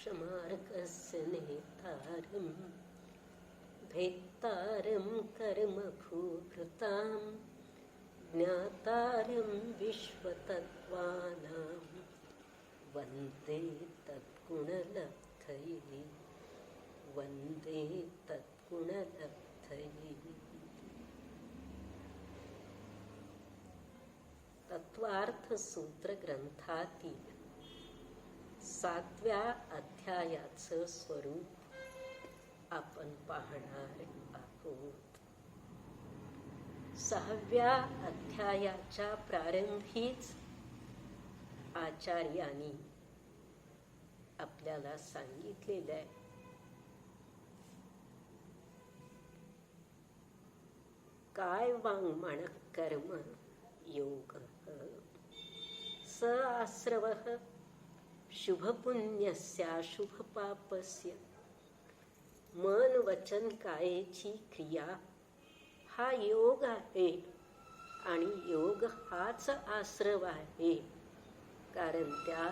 मोक्षमार्गस्य नेतारं भेत्तारं कर्मभूभृतां ज्ञातारं विश्वतत्त्वानां वन्दे तद्गुणलब्धये वन्दे तद्गुणलब्धये। तत्वार्थ सूत्र ग्रंथातील 7व्या अध्यायाचं स्वरूप आपण पाहणार आहोत. 6व्या अध्यायाच्या प्रारंभीच आचार्यांनी आपल्याला सांगितलेलं आहे काय वाङ्मनः कर्म योग स आश्रवः शुभपुण्यस्याशुभपापस्य मन वचन कायेची क्रिया हा योग आहे आणि योग हाच आश्रव आहे. कारण त्या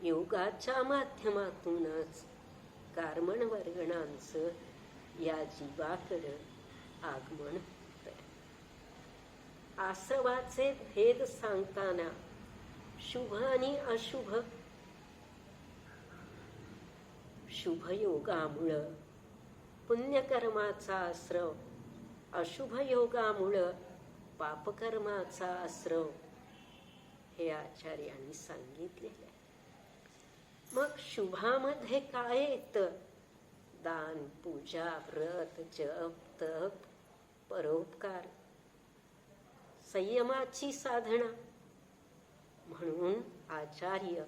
योगाच्या माध्यमातूनच कर्मण वर्गणांचं या जीवाकडे आगमन होतं. आश्रवाचे भेद सांगताना शुभ आणि अशुभ, शुभयोगामुळं पुण्यकर्माचा आश्रव, अशुभ योगामुळं पापकर्माचा आश्रव हे आचार्यांनी सांगितलेले आहे. मग शुभामध्ये काय येतं? दान, पूजा, व्रत, जप, तप, परोपकार, संयमाची साधना. म्हणून आचार्य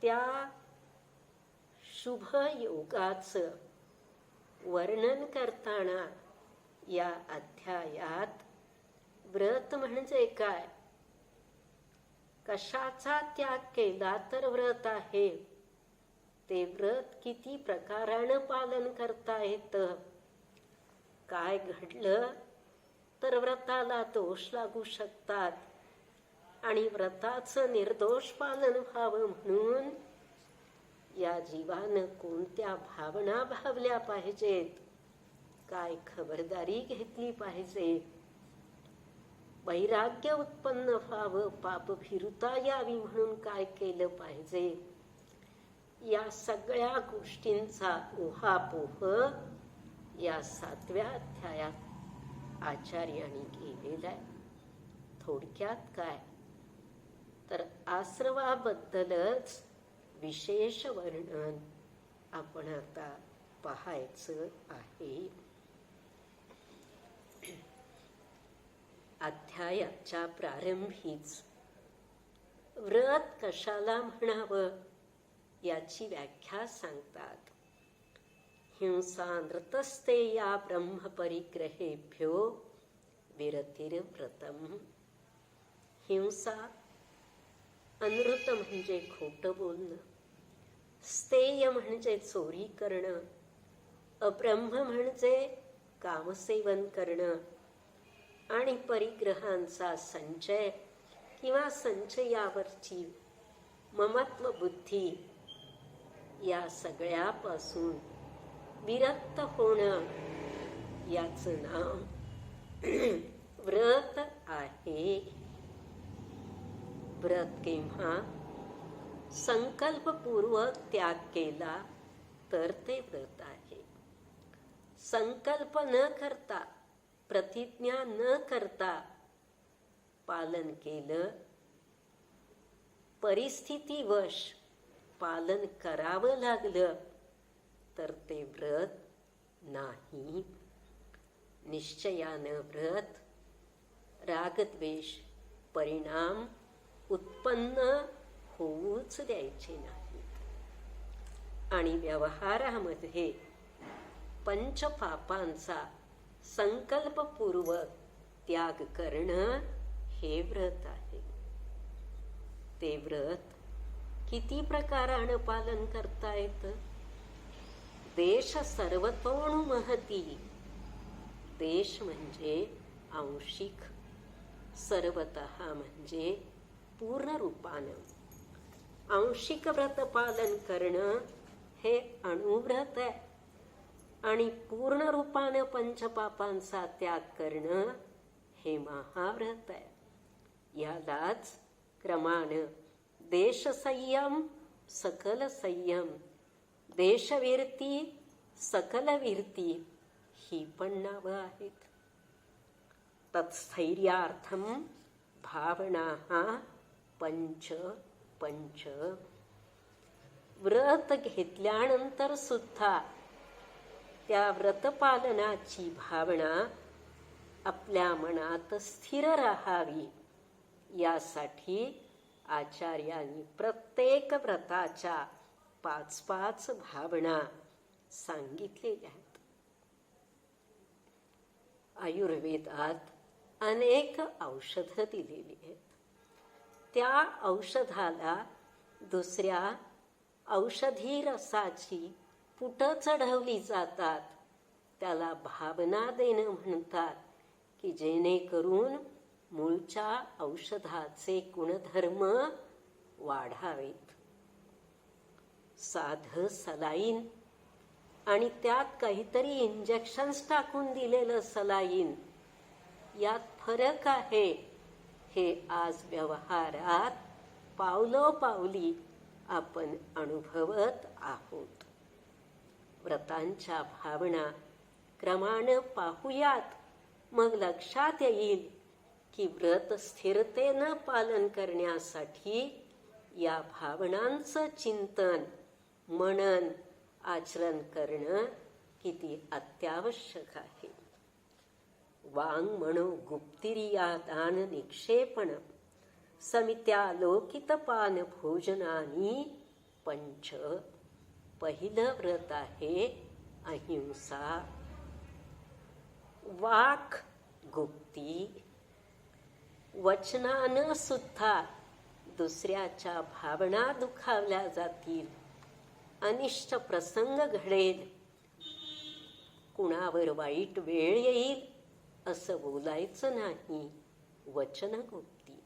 त्या शुभ योगाचं वर्णन करताना या अध्यायात व्रत म्हणजे काय, कशाचा त्याग केला तर व्रत आहे, ते व्रत किती प्रकारानं पालन करता येतं, काय घडलं तर व्रताला दोष लागू शकतात आणि व्रताचं निर्दोष पालन व्हावं म्हणून या जीवानं कोणत्या भावना भावल्या पाहिजेत, काय खबरदारी घेतली पाहिजे, वैराग्य उत्पन्न व्हावं, पापभीरुता यावी म्हणून काय केलं पाहिजे, या सगळ्या गोष्टींचा उहापोह या 7व्या अध्यायात आचार्यांनी केलेला आहे. थोडक्यात काय तर आश्रवाबद्दलच विशेष वर्णन आपण आता पाहायचं आहे. अध्यायाच्या प्रारंभीच व्रत कशाला म्हणावं याची व्याख्या सांगतात. हिंसा नृतस्ते या ब्रह्मपरिग्रहेभ्यो विरतिर्व्रतम. हिंसा, अनृत म्हणजे खोटं बोलणं, स्तेय म्हणजे चोरी करणं, अब्रह्म म्हणजे कामसेवन करणं आणि परिग्रहांचा संचय किंवा संचयावरची ममत्व बुद्धी, या सगळ्यापासून विरक्त होणं याचं नाव व्रत आहे. व्रत केव्हा संकल्पपूर्वक त्याग केला तर ते व्रत आहे. संकल्प न करता, प्रतिज्ञा न करता पालन केलं, परिस्थितीवश पालन करावं लागलं तर ते व्रत नाही. निश्चयानं व्रत रागद्वेष परिणाम उत्पन्न होऊच द्यायचे नाही. आणि व्यवहारामध्ये पंचपापांचा संकल्पपूर्वक त्याग करणं हे व्रत आहे. ते व्रत किती प्रकारानं पालन करता येतं? देश सर्वतोणु महती. देश म्हणजे आंशिक, सर्वतः म्हणजे पूर्ण रूपानं. आंशिक व्रत पालन करणं हे अणुव्रत आहे आणि पूर्ण रूपानं पंचपापांचा त्याग करणं हे महाव्रत आहे. यालाच क्रमानं देशसंयम सकल संयम, देशवीरती सकल वीरती ही पण नावं आहेत. तत्स्थैर्यार्थम भावना पंच पंच. व्रत घेतल्यानंतर सुद्धा त्या व्रतपालनाची भावना आपल्या मनात स्थिर राहावी यासाठी आचार्यांनी प्रत्येक व्रताच्या 5-5 भावना सांगितलेल्या आहेत. आयुर्वेदात अनेक औषधं दिलेली आहेत. त्या औषधाला दुसऱ्या औषधी रसाची पुटं चढवली जातात. त्याला भावना देणं म्हणतात की जेणेकरून मूळच्या औषधाचे गुणधर्म वाढावेत. साधं सलाईन आणि त्यात काहीतरी इंजेक्शन्स टाकून दिलेलं सलाईन, यात फरक आहे. हे आज व्यवहारात पावलोपावली आपण अनुभवत आहोत. व्रतांच्या भावना क्रमानं पाहूयात, मग लक्षात येईल की व्रत स्थिरतेनं पालन करण्यासाठी या भावनांचं चिंतन, मनन, आचरण करणं किती अत्यावश्यक आहे. वांग मनो गुप्तिरियादान निक्षेपण समित्यालोकितपान भोजनानी पंच. पहिलं व्रत आहे अहिंसा. वाक गुप्ती. वचनानं सुद्धा दुसऱ्याच्या भावना दुखावल्या जातील, अनिष्ट प्रसंग घडेल, कुणावर वाईट वेळ येईल असं बोलायचं नाही. वचनगुप्ती.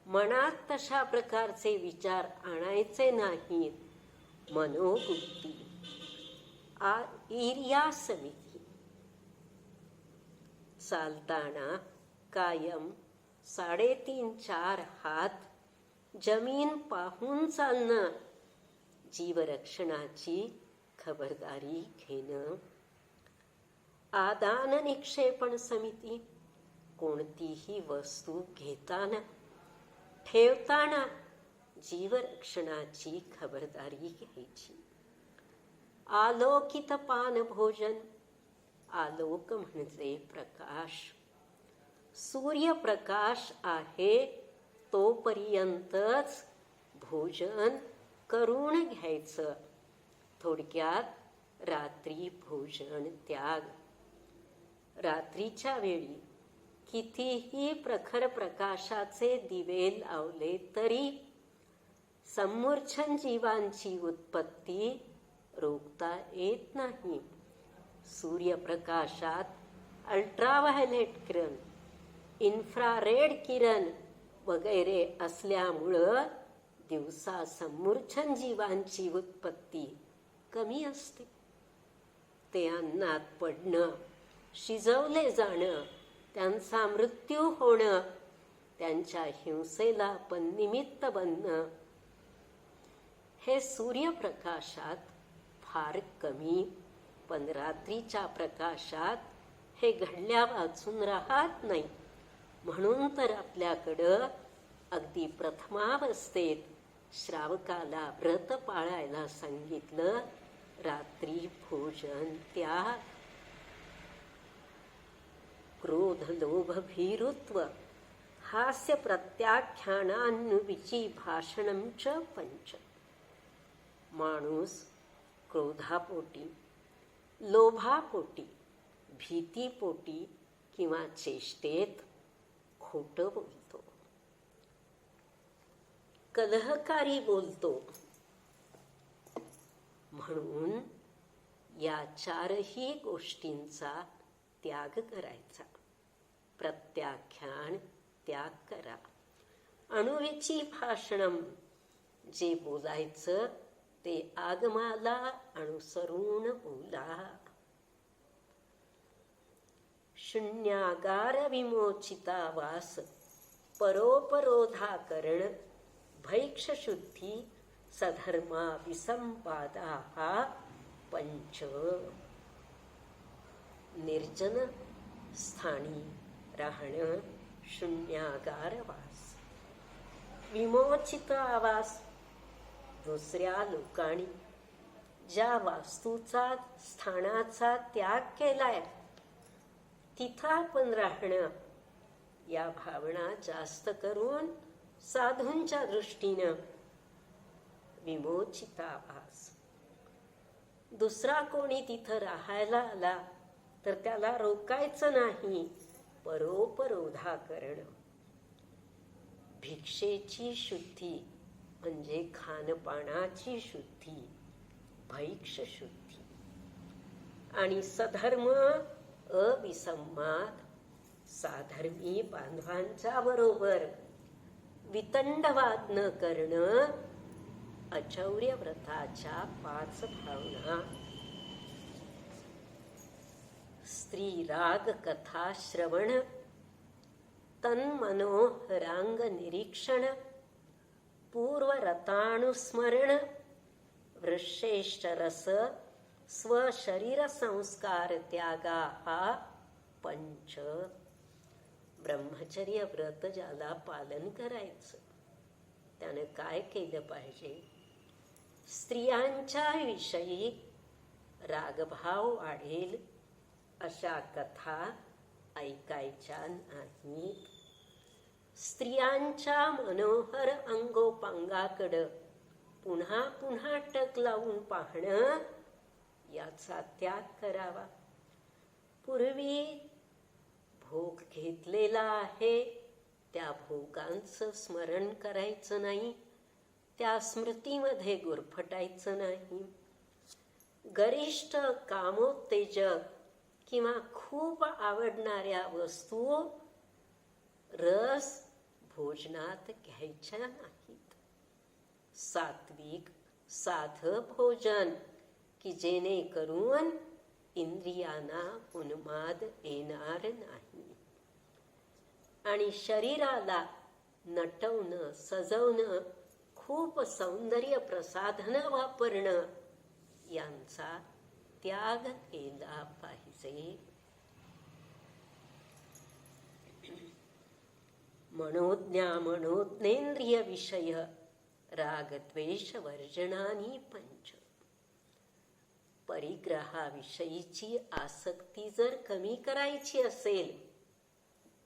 मनात तशा प्रकारचे विचार आणायचे नाहीत. मनोगुप्ती. ईर्ष्या समिती. चालताना कायम 3.5-4 हात जमीन पाहून चालणं. जीवरक्षणाची खबरदारी घेणं. आदान निक्षेपण समिती. कोणतीही वस्तू घेताना ठेवताना जीवरक्षणाची खबरदारी घ्यायची. आलोकित पान भोजन. आलोक म्हणजे प्रकाश. सूर्यप्रकाश आहे तोपर्यंतच भोजन करून घ्यायचं. थोडक्यात रात्री भोजन त्याग. रात्रीच्या वेळी कितीही प्रखर प्रकाशाचे दिवे लावले तरी संमूर्छन जीवांची उत्पत्ती रोखता येत नाही. सूर्यप्रकाशात अल्ट्राव्हायलेट किरण, इन्फ्रारेड किरण वगैरे असल्यामुळं दिवसा संमूर्छन जीवांची उत्पत्ती कमी असते. ते अन्नात पडणं, शिजवले जाणं, त्यांचा मृत्यू होणं, त्यांच्या हिंसेला आपण निमित्त बनणं हे सूर्यप्रकाशात फार कमी. पण रात्रीच्या प्रकाशात हे घडल्या वाचून राहत नाही. म्हणून तर आपल्याकडं अगदी प्रथमावस्थेत श्रावकाला व्रत पाळायला सांगितलं. रात्री भोजन त्याग. क्रोध लोभ भीरुत्व हास्य प्रत्याख्यानान्विची भाषणं च पंच. माणूस क्रोधापोटी, लोभापोटी, भीतीपोटी किंवा चेष्टेत खोटं बोलतो, कलहकारी बोलतो. म्हणून या 4ही गोष्टींचा त्याग करायचा. प्रत्याख्यान त्याग करा. अणुविची भाषणम. जे बोलायचं ते आगमाला अनुसरून बोला. शून्यागार विमोचिता वास परोपरोधाकरण भैक्षशुद्धी सधर्मा विसंपादा पंच. निर्जन स्थानी राहणं, शून्यागारवास. विमोचित आवास, दुसऱ्या लोकांनी ज्या वास्तूचा स्थानाचा त्याग केलाय तिथं आपण राहणं, या भावना जास्त करून साधूंच्या दृष्टीनं विमोचित आवास. दुसरा कोणी तिथं राहायला आला तर त्याला रोकायचं नाही, परोपरोधा करणं. भिक्षेची शुद्धी म्हणजे खानपानाची शुद्धी, भैक्ष शुद्धी. आणि सधर्म अविसंवाद, साधर्मी बांधवांच्या बरोबर वितंडवाद न करणं, अचौर्य व्रताच्या 5 भावना. स्त्री राग कथा श्रवण, तन्मनोहरांग निरीक्षण, पूर्वरतानुस्मरण, वृश्रेष्ठ रस, स्वशरीर संस्कार त्यागा हा पंच. ब्रह्मचर्य व्रत ज्याला पालन करायचं त्यानं काय केलं पाहिजे? स्त्रियांच्या विषयी रागभाव वाढेल अशा कथा ऐकायच्या नाहीत. स्त्रियांच्या मनोहर अंगोपांगाकडं पुन्हा पुन्हा टक लावून पाहणं, याचा त्याग करावा. पूर्वी भोग घेतलेला आहे त्या भोगांचं स्मरण करायचं नाही, त्या स्मृतीमध्ये गुरफटायचं नाही. गरिष्ठ कामोत्तेजक किंवा खूप आवडणाऱ्या वस्तू रस भोजनात घ्यायच्या नाहीत. सात्विक साधं भोजन की जेणेकरून इंद्रियांना उन्माद येणार नाही. आणि शरीराला नटवणं, सजवणं, खूप सौंदर्य प्रसाधनं वापरणं, यांचा त्याग केला पाहिजे. मनोज्ञा मनोज्ञेंद्रिय विषय रागद्वेष वर्जनानी पंच. परिग्रहाविषयीची आसक्ती जर कमी करायची असेल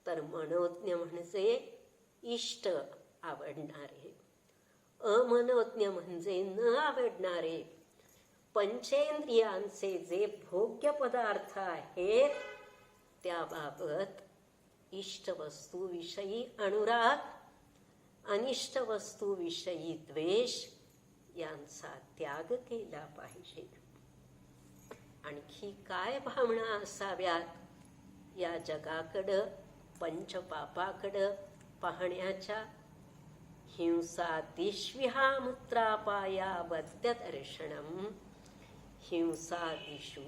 तर मनोज्ञ म्हणजे इष्ट आवडणारे, अमनोज्ञ म्हणजे न आवडणारे. पंचेंद्रियांचे जे भोग्य पदार्थ आहेत त्याबाबत इष्ट वस्तूविषयी अनुराग, अनिष्ट वस्तूविषयी द्वेष यांचा त्याग केला पाहिजे. आणखी काय भावना असाव्यात या जगाकडं, पंचपापाकडं पाहण्याच्या? हिंसा दिश्विहा मुत्रापाया वद्य दर्शनम. हिंसादिषु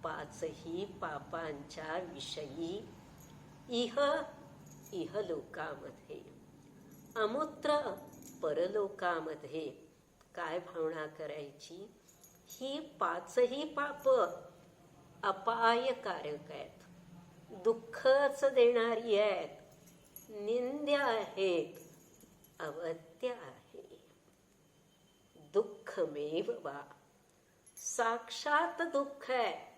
5ही पापांच्या विषयी इहलोकामध्ये, अमूत्र परलोकामध्ये काय भावना करायची? ही 5ही पाप अपायकारक आहेत, दुःखच देणारी आहेत, निंद्य आहेत, अवत्य आहे. दुःखमेव वा, साक्षात दुःख आहे.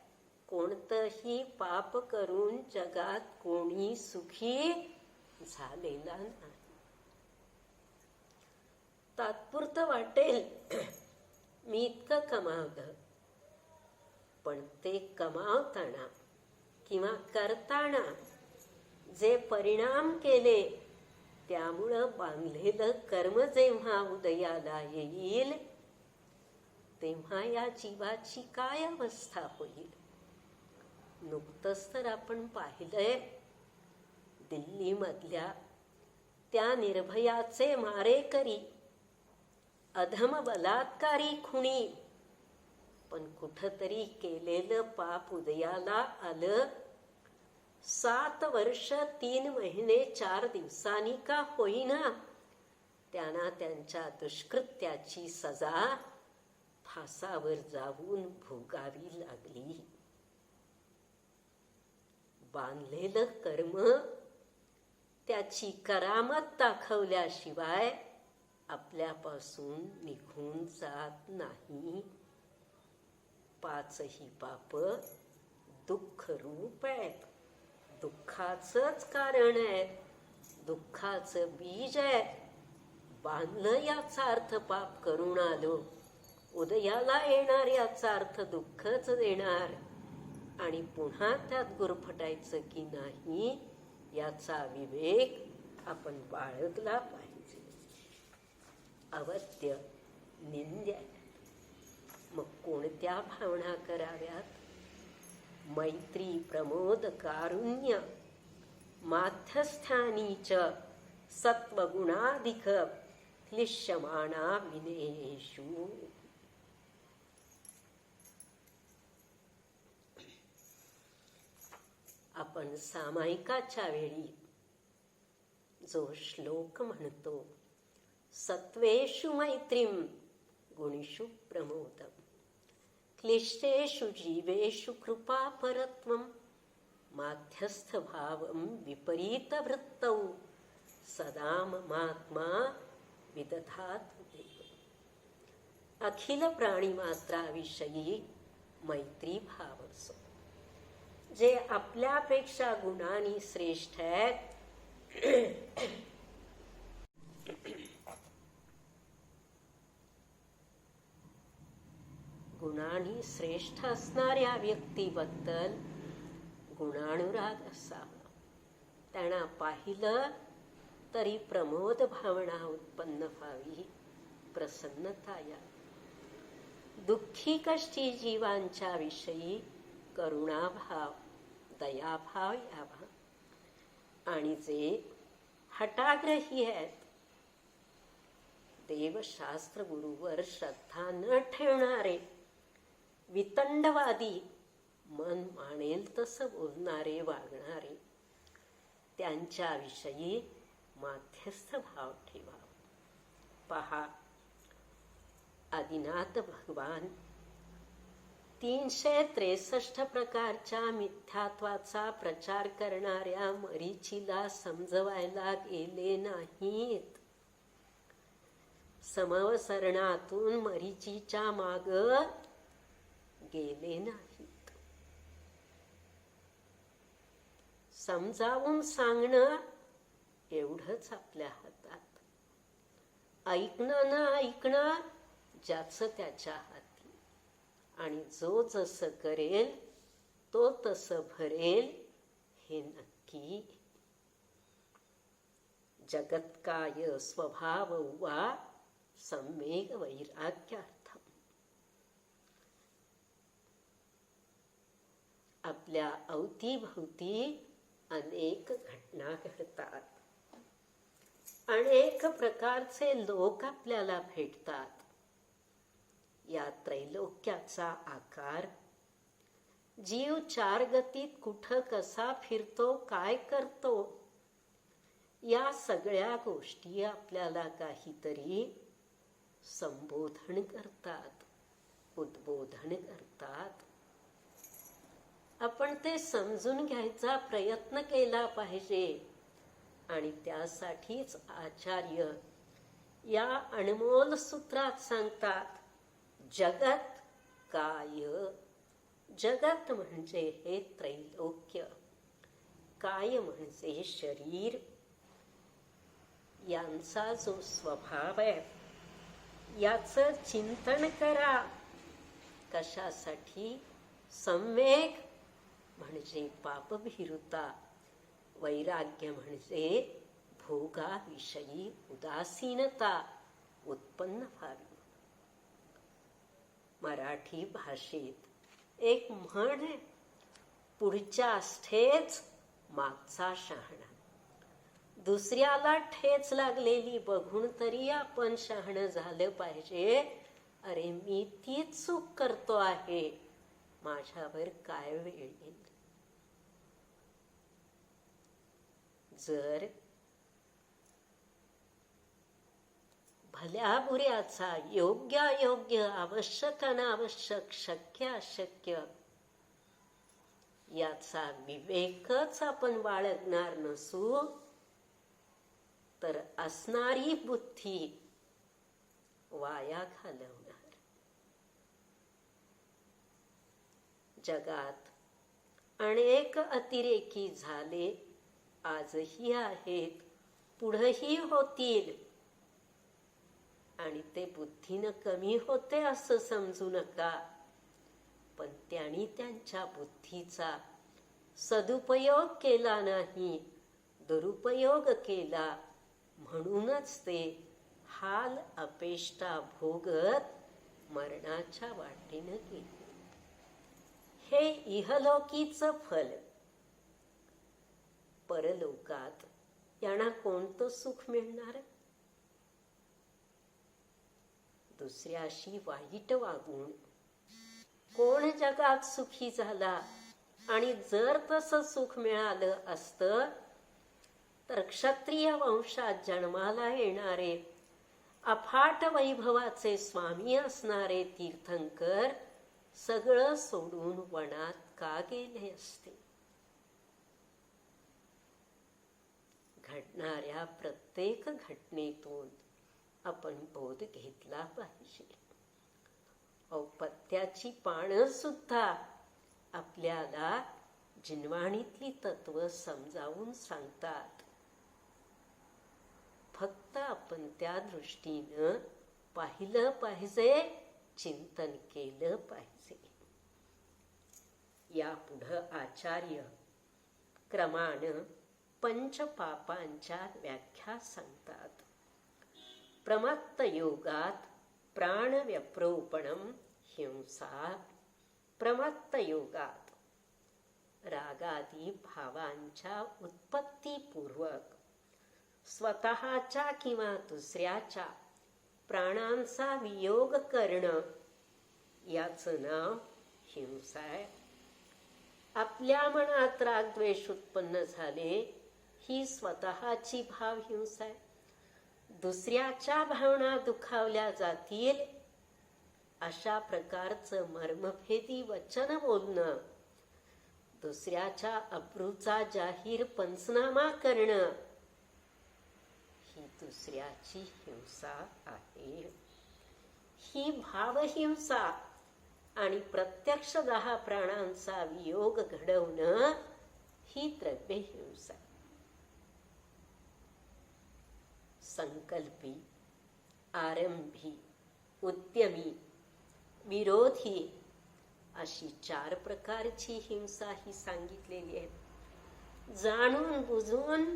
कोणतंही पाप करून जगात कोणी सुखी झालेला नाही. तात्पुरतं वाटेल मी इतकं कमावलं, पण ते कमावताना किंवा करताना जे परिणाम केले त्यामुळं बांधलेलं कर्म जेव्हा उदयाला येईल तेव्हा या जीवाची काय अवस्था होईल? नुकतंच तर आपण पाहिलंय दिल्लीमधल्या त्या निर्भयाचे मारेकरी अधम बलात्कारी खुणी, पण कुठतरी केलेलं पाप उदयाला आलं. 7 वर्ष 3 महिने 4 दिवसांनी का होईना त्यांना त्यांच्या दुष्कृत्याची सजा फासावर जाऊन भोगावी लागली. बांधलेलं कर्म त्याची करामत दाखवल्याशिवाय आपल्यापासून निघून जात नाही. 5ही पाप दुःख रूप आहेत, दुःखाचंच कारण आहे, दुःखाचं बीज आहे. बांधलं याचा अर्थ पाप करून आलो, उदयाला येणार याचा अर्थ दुःखच देणार, आणि पुन्हा त्यात गुरफटायचं की नाही याचा विवेक आपण बाळगला पाहिजे. अवत्य निंद्य. मग कोणत्या भावना कराव्यात? मैत्री, प्रमोद, कारुण्य, माध्यस्थानीच सत्वगुणाधिक क्लिश्यमाना विनेषु. आपण सामायिकाच्या वेळी जो श्लोक म्हणतो, सत्वेषु मैत्रीम गुणेषु प्रमोदम, क्लिष्टेषु जीवेषु कृपा परत्वम, माध्यस्थ भावम विपरीत वृत्तौ सदा ममात्मा विदधात देव. अखिल प्राणीमात्राविषयी मैत्री भाव असो. जे आपल्यापेक्षा गुणांनी श्रेष्ठ आहेत, गुणांनी श्रेष्ठ असणाऱ्या व्यक्तीबद्दल गुणानुराग असावा. त्यांना पाहिलं तरी प्रमोद भावना उत्पन्न व्हावी, प्रसन्नता यावी. दुःखी कष्टी जीवांच्या विषयी करुणाभाव, दयाभाव यावा. आणि जे हठाग्रही आहेत, देवशास्त्र गुरुवर श्रद्धा न ठेवणारे, वितंडवादी, मन मानेल तसं बोलणारे, वागणारे, त्यांच्याविषयी माध्यस्थ भाव ठेवा. पहा, आदिनाथ भगवान 363 प्रकारच्या मिथ्यात्वाचा प्रचार करणाऱ्या मरीचीला समजवायला गेले नाहीत. समवसरणातून मरीचीच्या माग गेले नाहीत. समजावून सांगणं एवढंच आपल्या हातात. ऐकणं न ऐकणं ज्याचं त्याच्या हाती. आणि जो जसं करेल तो तसं भरेल हे नक्की. जगत्काय स्वभाव वा सम्येक वैराग्यार्थम. आपल्या अवतीभोवती अनेक घटना घडतात, अनेक प्रकारचे लोक आपल्याला भेटतात. या त्रैलोक्याचा आकार, जीव 4 गतीत कुठं कसा फिरतो, काय करतो, या सगळ्या गोष्टी आपल्याला काहीतरी संबोधन करतात, उद्बोधन करतात. आपण ते समजून घ्यायचा प्रयत्न केला पाहिजे. आणि त्यासाठीच आचार्य या अनमोल सूत्रात सांगतात, जगत काय. जगत म्हणजे हे त्रैलोक्य, काय म्हणजे शरीर. यांचा जो स्वभाव आहे याचं चिंतन करा. कशासाठी? सम्यक म्हणजे पापभीरुता, वैराग्य म्हणजे भोगाविषयी उदासीनता उत्पन्न व्हावी. मराठी भाषेत एक म्हण आहे, पुढच्या आस्थेच मागचा शहाणा. दुसऱ्याला ठेच लागलेली बघून तरी आपण शहाणं झालं पाहिजे. अरे मी तीच चूक करतो आहे, माझ्यावर काय वेळ येईल. जर भल्या बुऱ्याचा, योग्य अयोग्य, आवश्यक अनावश्यक, शक्य अशक्य याचा विवेकच आपण बाळगणार नसू तर असणारी बुद्धी वाया घालवणार. जगात अनेक अतिरेकी झाले, आजही आहेत, पुढेही होतील. आणि ते बुद्धीनं कमी होते असं समजू नका, पण त्यांनी त्यांच्या बुद्धीचा सदुपयोग केला नाही, दुरुपयोग केला. म्हणूनच ते हाल अपेष्टा भोगत मरणाच्या वाटेनं गेले. हे इहलोकीचं फल. परलोकात यांना कोणतं सुख मिळणार? दुसऱ्याशी वाईट वागून कोण जगात सुखी झाला? आणि जर तसं सुख मिळालं असतं तर क्षत्रिय वंशात जन्माला येणारे अफाट वैभवाचे स्वामी असणारे तीर्थंकर सगळं सोडून वनात का गेले असते? घडणाऱ्या प्रत्येक घटनेतून आपण बोध घेतला पाहिजे. औपत्याची पानं सुद्धा आपल्याला जिनवाणीतली तत्व समजावून सांगतात. फक्त आपण त्या दृष्टीनं पाहिलं पाहिजे, चिंतन केलं पाहिजे. यापुढं आचार्य क्रमानं पंचपापांच्या व्याख्या सांगतात. प्रमत्त योगात प्राणव्यप्रोपणम हिंसा. प्रमत्त योगात रागादी भावांच्या उत्पत्तीपूर्वक स्वतःच्या किंवा दुसऱ्याच्या प्राणांचा वियोग करणं याचं नाव हिंसा आहे. आपल्या मनात रागद्वेष उत्पन्न झाले, ही स्वतःची भाव हिंसा आहे. दुसऱ्याच्या भावना दुखावल्या जातील अशा प्रकारचं मर्मभेदी वचन बोलणं, दुसऱ्याच्या अब्रूचा जाहीर पंचनामा करणं ही दुसऱ्याची हिंसा आहे. ही भावहिंसा आणि प्रत्यक्ष 10 प्राणांचा वियोग घडवणं ही द्रव्यहिंसा. संकल्पी, आरंभी, उद्यमी, विरोधी अशी 4 प्रकारची हिंसा ही सांगितलेली आहे. जाणून बुजून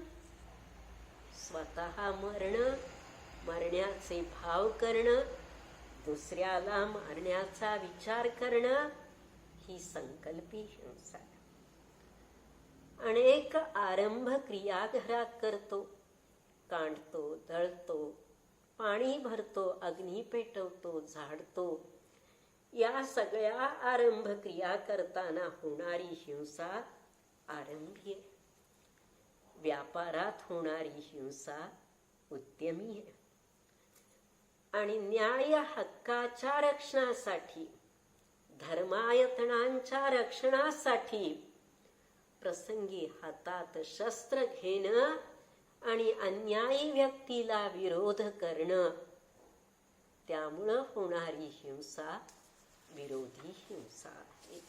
स्वतः मरणं, मरण्याचे भाव करणं, दुसऱ्याला मारण्याचा विचार करणं ही संकल्पी हिंसा. अनेक आरंभ क्रिया घरात करतो, कांडतो, दळतो, पाणी भरतो, अग्नी पेटवतो, झाडतो. या सगळ्या आरंभ क्रिया करताना होणारी हिंसा आरंभी आहे. व्यापारात होणारी हिंसा उद्यमी आहे. आणि न्याय हक्काच्या रक्षणासाठी, धर्मायतनांच्या रक्षणासाठी प्रसंगी हातात शस्त्र घेणं आणि अन्यायी व्यक्तीला विरोध करणं, त्यामुळं होणारी हिंसा विरोधी हिंसा आहे.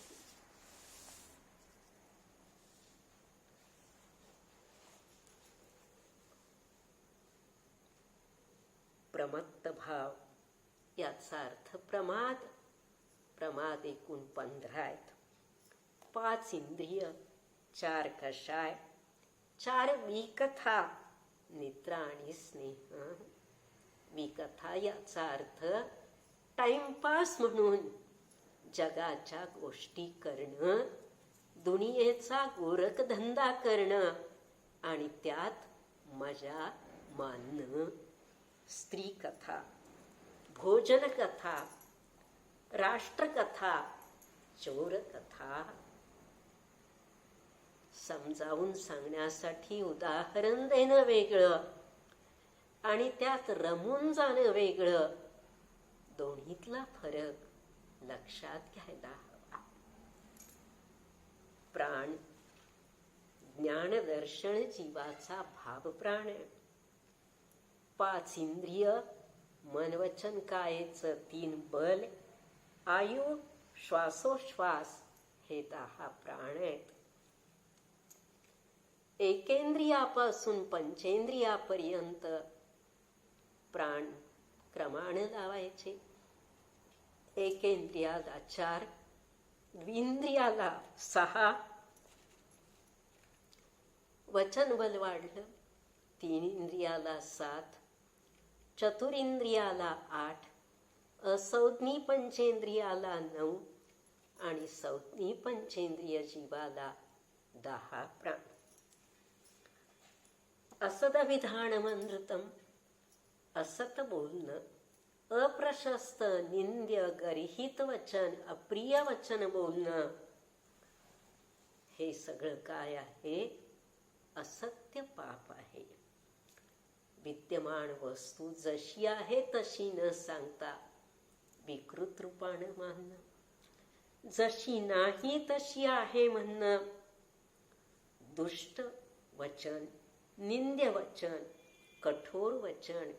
प्रमत्त भाव याचा अर्थ प्रमाद. प्रमाद एकूण 15 आहेत. 5 इंद्रिय, 4 कषाय, 4 विकथा, निद्रा आणि स्नेह. विकथा याचा अर्थ टाइमपास म्हणून जगाच्या गोष्टी करणं, दुनियेचा गोरखधंदा करणं आणि त्यात मजा मानणं, स्त्री कथा, भोजन कथा, राष्ट्रकथा, चोर कथा. समजावून सांगण्यासाठी उदाहरण देणं वेगळं आणि त्यात रमून जाणं वेगळं. दोन्हीतला फरक लक्षात घ्यायला हवा. प्राण, ज्ञानदर्शन जीवाचा भावप्राण. 5 इंद्रिय, मन वचन कायेचं 3 बल, आयु श्वासोश्वास हे 10 प्राण आहेत. एकेंद्रियापासून पंचेंद्रियापर्यंत प्राण क्रमाने लावायचे. एकेंद्रियाला 4, द्विंद्रियाला 6, वचन बल वाढलं. 3 इंद्रियाला 7, चतुरिंद्रियाला 8, असंज्ञी पंचेंद्रियाला 9 आणि संज्ञी पंचेंद्रिय जीवाला 10 प्राण. असदविधानमनृतम, असत बोलणं, अप्रशस्त निंद्य गर्हित वचन, अप्रिय वचन बोलणं, हे सगळं काय आहे? असत्य पाप आहे. विद्यमान वस्तू जशी आहे तशी न सांगता विकृत रूपानं मानणं, जशी नाही तशी आहे म्हणणं, दुष्ट वचन, निंद्य वचन, कठोर वचन,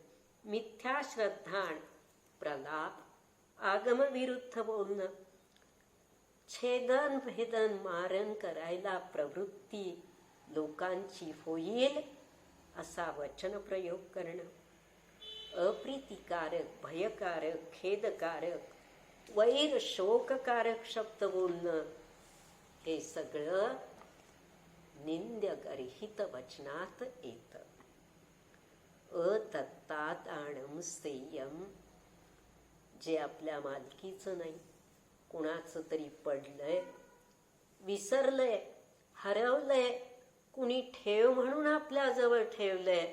मिथ्या श्रद्धान, प्रलाप, आगमविरुद्ध बोलणं, छेदन भेदन मारण करायला प्रवृत्ती लोकांची होईल असा वचन प्रयोग करणं, अप्रीतिकारक, भयकारक, खेदकारक, वैर शोककारक शब्द बोलणं, हे सगळं निंद्य गर्हित वचनात येतं. अतत्तादानम स्थेयम, जे आपल्या मालकीचं नाही, कुणाचं तरी पडलंय, विसरलंय, हरवलंय, कुणी ठेव म्हणून आपल्या जवळ ठेवलंय,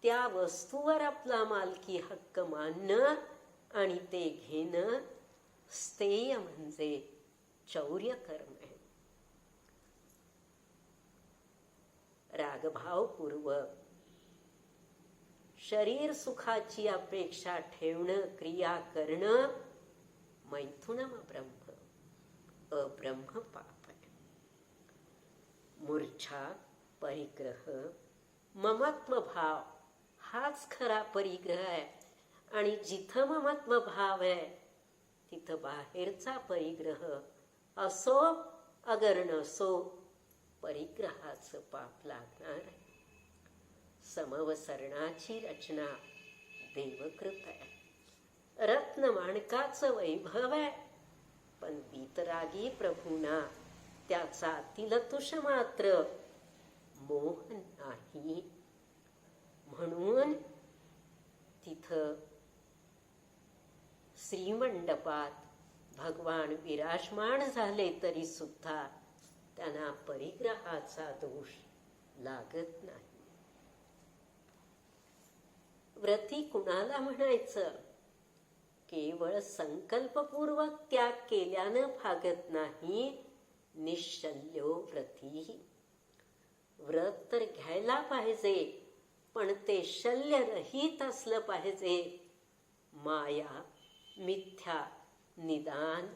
त्या वस्तूवर आपला मालकी हक्क मानणं आणि ते घेणं स्थेय म्हणजे चौर्य कर्म आहे. रागभावपूर्वक शरीर सुखाची अपेक्षा ठेवणं, क्रिया करणं मैथुनम ब्रह्म, अब्रह्म पाप आहे. मूर्छा, परिग्रह, ममत्व भाव हाच खरा परिग्रह आहे. आणि जिथं ममत्व भाव आहे तिथं बाहेरचा परिग्रह असो अगर नसो परिग्रहाचं पाप लागणार. समवसरणाची रचना देवकृत आहे. रत्न माणकाचं वैभव आहे, पण वीतरागी प्रभूंना त्याचा तिलतुष मात्र मोह नाही. म्हणून तिथं श्रीमंडपात भगवान विराजमान झाले तरी सुद्धा त्यांना परिग्रहाचा दोष लागत नाही. व्रती कुणाला म्हणायचं? केवळ संकल्पपूर्वक त्याग केल्यानं भागत नाही. निश्चल्यो व्रती, व्रत तर घ्यायला पाहिजे पण ते शल्यरहित असलं पाहिजे. माया, मिथ्या, निदान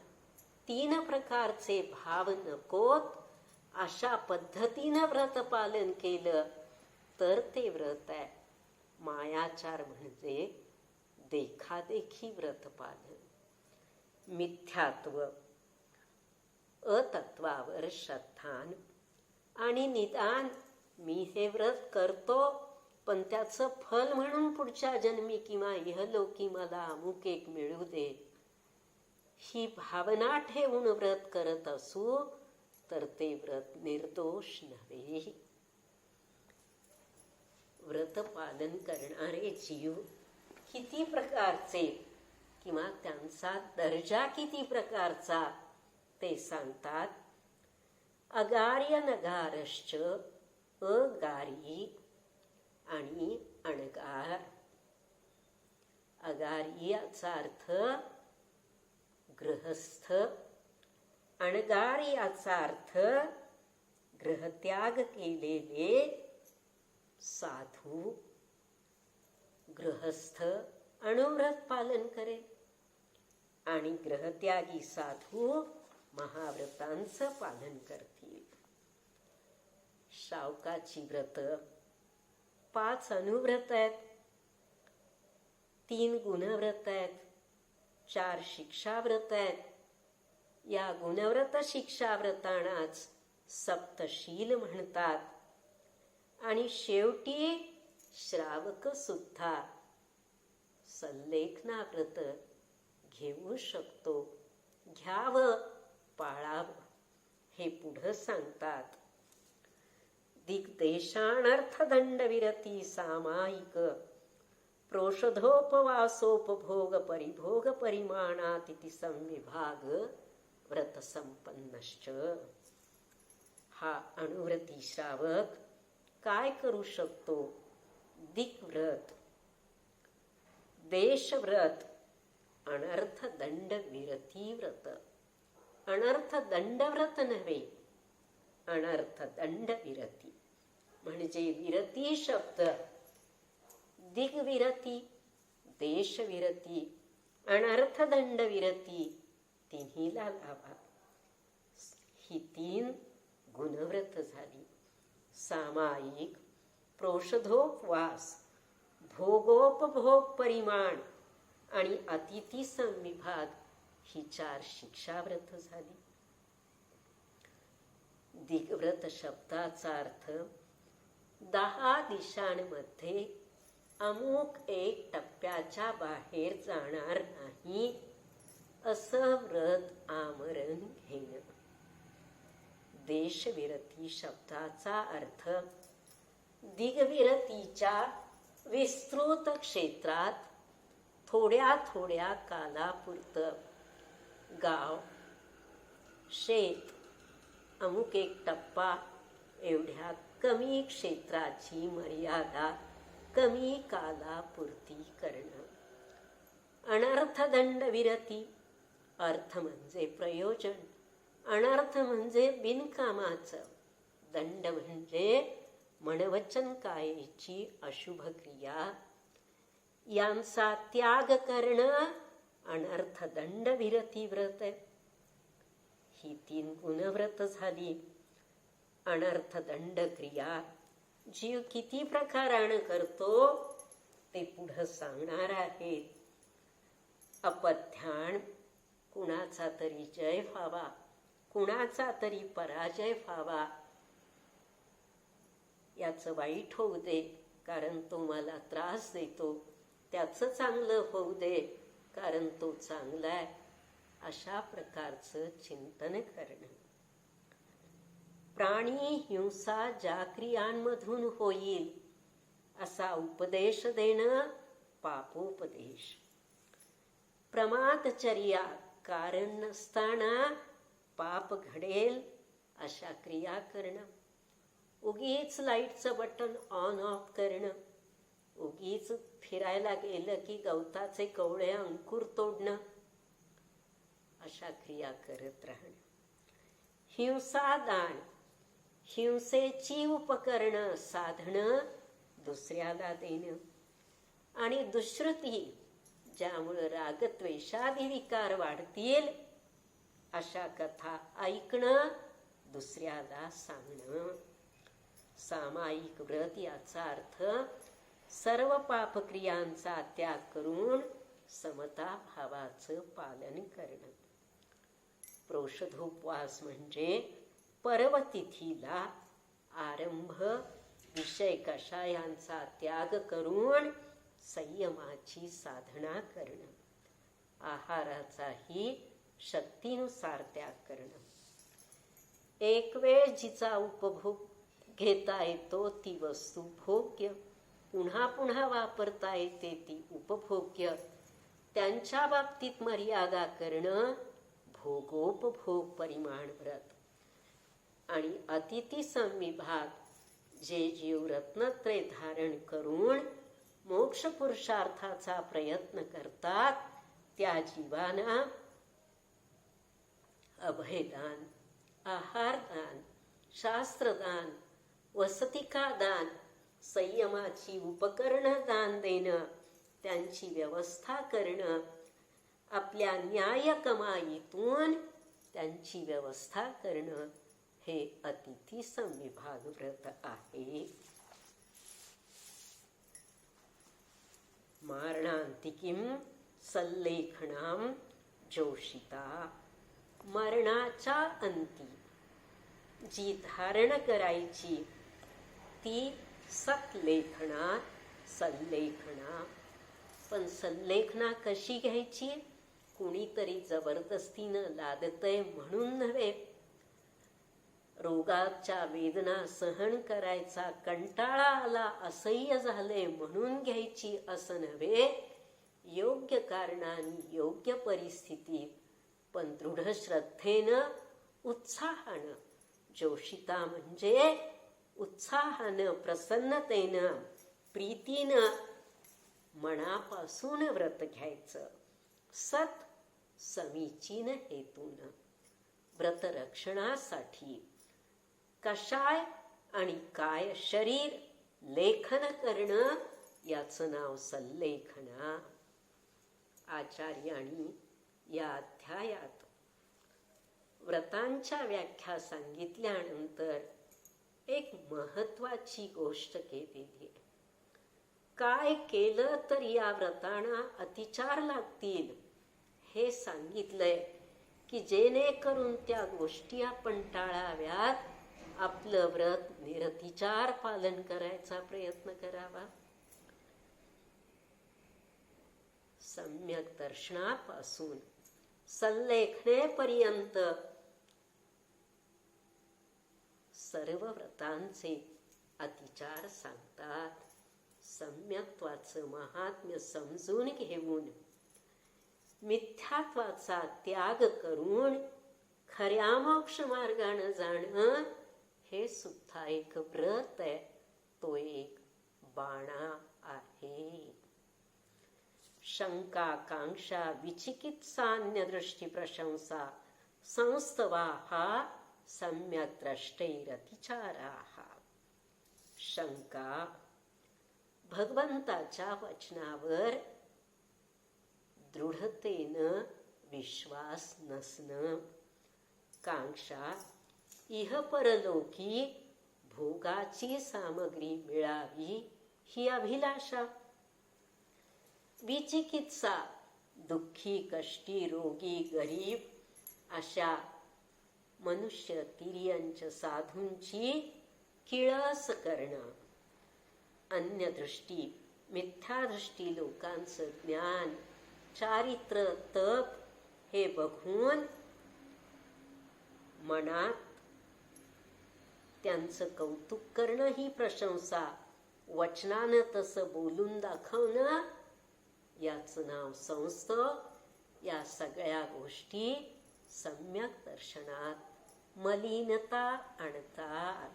3 प्रकारचे भाव नकोत. अशा पद्धतीनं व्रत पालन केलं तर ते व्रत आहे. मायाचार म्हणजे देखादेखी व्रत पालन. मिथ्यात्व, अतत्वावर श्रद्धान आणि निदान. मी हे व्रत करतो पण त्याचं फल म्हणून पुढच्या जन्मी किंवा इहलोकी मला अमुक एक मिळू दे, ही भावना ठेवून व्रत करत असू तर ते व्रत निर्दोष नव्हे. व्रत पालन करणारे जीव किती प्रकारचे किंवा त्यांचा दर्जा किती प्रकारचा ते सांगतात. अगार्य नगारश्च, अगारी आणि अणगार. अगारी याचा अर्थ गृहस्थ, अणगार याचा अर्थ ग्रहत्याग केलेले साधू. गृहस्थ अणुव्रत पालन करेल आणि ग्रहत्यागी साधू महाव्रतांचं पालन करतील. श्रावकाची व्रत 5 अनुव्रत आहेत, 3 गुणव्रत आहेत, 4 शिक्षाव्रत आहेत. या गुणव्रत शिक्षाव्रतांनाच सप्तशील म्हणतात. आणि शेवटी श्रावक सुद्धा सल्लेखना व्रत घेऊ शकतो. घ्यावं, पाळावं हे पुढं सांगतात. दिग्देशानर्थदंडविरती सामायिक प्रोषधोपवासोपभोग परिभोग परिमाणातिथी संविभाग व्रत संपन्नश्च. हा अणुव्रती श्रावक काय करू शकतो? दिग्व्रत, देशव्रत, अनर्थ दंड विरती व्रत. अनर्थ दंड व्रत नव्हे, अनर्थ दंड विरती म्हणजे विरती शब्द दिग्विरती, देशविरती, अनर्थ दंड विरती तिन्हीला लावा. ही 3 गुणव्रत झाली. सामायिक, प्रोषधोपवास, भोगोपभोग परिमाण आणि अतिथी संविभाग ही 4 शिक्षाव्रत झाली. दिग्व्रत शब्दाचा अर्थ 10 दिशांमध्ये अमुक एक टप्प्याच्या बाहेर जाणार नाही असं व्रत आमरण घेणं. देशविरती शब्दाचा अर्थ दिग्विरतीच्या विस्तृत क्षेत्रात थोड्या थोड्या कालापुरतं गाव, शेत, अमुक एक टप्पा एवढ्या कमी क्षेत्राची मर्यादा कमी कालापुरती करणं. अनर्थदंड विरती अर्थ म्हणजे प्रयोजन, अनर्थ म्हणजे बिनकामाचं, दंड म्हणजे मनवचन कायेची अशुभ क्रिया, यांचा त्याग करणं अनर्थदंड विरती व्रत आहे. ही 3 गुणव्रत झाली. अनर्थदंड क्रिया जीव किती प्रकारानं करतो ते पुढं सांगणार आहे. अपध्यान, कुणाचा तरी जय व्हावा, कुणाचा तरी पराजय व्हावा, याचं वाईट होऊ दे कारण तो मला त्रास देतो, त्याचं चांगलं होऊ दे कारण तो चांगला आहे, अशा प्रकारचं चिंतन करणं. प्राणी हिंसा ज्या क्रियांमधून होईल असा उपदेश देणं पापोपदेश. प्रमादचर्या, कारण नसताना पाप घडेल अशा क्रिया करणं. उगीच लाईटचं बटन ऑन ऑफ करणं, उगीच फिरायला गेलं की गवताचे कवळे अंकुर तोडणं, अशा क्रिया करत राहणं. हिंसादान, हिंसेची उपकरणं साधणं दुसऱ्याला देणं. आणि दुष्कृती, ज्यामुळे रागद्वेषादी विकार वाढतील अशा कथा ऐकणं, दुसऱ्याला सांगणं. सामायिक व्रत याचा अर्थ सर्व पापक्रियांचा त्याग करून समता भावाचं पालन करणं. प्रोषधोपवास म्हणजे पर्वतिथीला आरंभ विषय कषायांचा त्याग करून संयमाची साधना करणं. आहाराचाही शक्तीनुसार त्याग करणं. एक वेळ जिचा उपभोग घेता येतो ती वस्तू भोग्य, पुन्हा पुन्हा वापरता येते ती उपभोग्य, त्यांच्या बाबतीत मर्यादा करणं भोगोपभोग परिमाण व्रत. आणि अतिथी संविभाग, जे जीव रत्नत्रय धारण करून मोक्ष पुरुषार्थाचा प्रयत्न करतात त्या जीवांना अभयदान, आहारदान, शास्त्रदान, वसतिकादान, संयमाची उपकरणं दान देणं, त्यांची व्यवस्था करणं, आपल्या न्याय कमाईतून त्यांची व्यवस्था करणं हे अतिथी संविभाग व्रत आहे. मारणांतिकीम सल्लेखनाम जोषिता. मरणाच्या अंती जी धारण करायची ती सतलेखना, सल्लेखना. पण सल्लेखना कशी घ्यायची? कुणीतरी जबरदस्तीनं लादतय म्हणून नव्हे, रोगाच्या वेदना सहन करायचा कंटाळा आला, असह्य झाले म्हणून घ्यायची असं नव्हे. योग्य कारणाने, योग्य परिस्थितीत, पण दृढ श्रद्धेनं, उत्साहानं. जोषिता म्हणजे उत्साहानं, प्रसन्नतेनं, प्रीतीनं, मनापासून व्रत घ्यायचं. सत समीचीन हेतून. व्रतरक्षणासाठी कशाय आणि काय शरीर लेखन करणं याचं नाव सल्लेखना. आचार्यांनी या अध्यायात व्रतांच्या व्याख्या सांगितल्यानंतर एक महत्वाची गोष्ट केलेली आहे. काय केलं तर या व्रतांना अतिचार लागतील हे सांगितलंय की जेणेकरून त्या गोष्टी आपण टाळाव्यात, आपलं व्रत निरतिचार पालन करायचा प्रयत्न करावा. सम्यक दर्शनापासून सल्लेखनेपर्यंत सर्व व्रतांचे अतिचार सांगतात. सम्यक्त्वाचं महात्म्य समजून घेऊन मिथ्यात्वाचा त्याग करून खऱ्या मोक्ष मार्गाने जाणं हे सुद्धा एक व्रत आहे, तो एक बाणा आहे. शंका, कांक्षा, विचिकित्सान्य दृष्टी, प्रशंसा, संस्तवा हा सम्यक द्रष्टैरतिचाराः. शंका, भगवंताच्या वचनावर दृढतेनं विश्वास नसणं. कांक्षा, इहपरलोकी भोगाची सामग्री मिळावी ही अभिलाषा. विचिकित्सा, दुःखी, कष्टी, रोगी, गरीब अशा मनुष्य, तिर्यंच, साधूंची किळस करणं. अन्य दृष्टी, मिथ्यादृष्टी लोकांचं ज्ञान, चारित्र, तप हे बघून मनात त्यांचं कौतुक करणं ही प्रशंसा. वचनानं तसं बोलून दाखवणं याचं नाव संस्तव. या सगळ्या गोष्टी सम्यक दर्शनात मलिनता आणतात.